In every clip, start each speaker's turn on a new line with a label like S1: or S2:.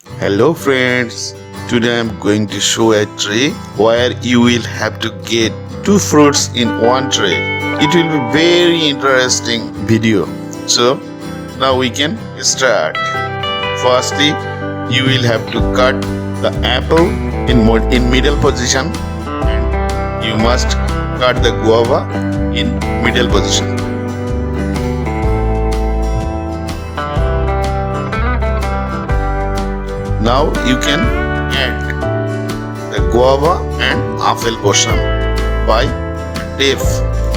S1: Hello friends, today I am going to show a tree where you will have to get two fruits in one tray. It will be very interesting video. So now we can start. Firstly, you will have to cut the apple in middle position and you must cut the guava in middle position. Now you can add the guava and apple portion by dip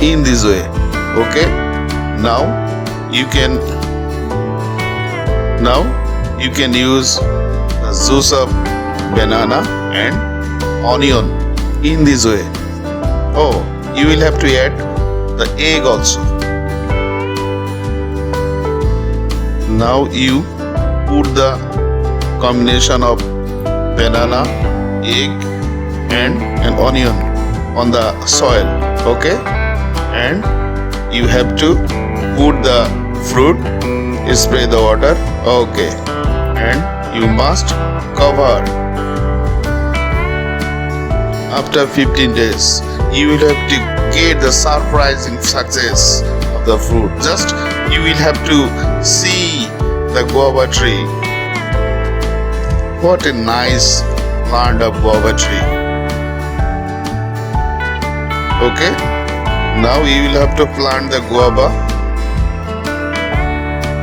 S1: in this way. Okay. Now you can use the juice of banana and onion in this way. Oh, you will have to add the egg also. Now you put the combination of banana, egg and an onion on the soil. Okay, and you have to put the fruit, spray the water. Okay, and you must cover. After 15 days you will have to get the surprising success of the fruit. Just you will have to see the guava tree. What a nice plant of guava tree. Okay, now you will have to plant the guava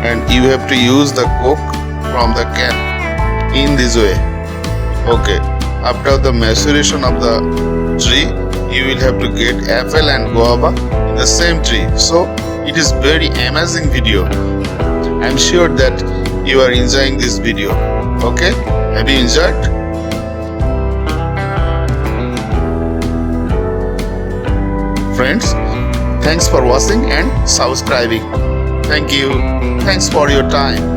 S1: and you have to use the coke from the can in this way. Okay, after the maturation of the tree, you will have to get apple and guava in the same tree. So it is very amazing video. I am sure that you are enjoying this video. Okay, have you enjoyed? Friends, thanks for watching and subscribing. Thank you. Thanks for your time.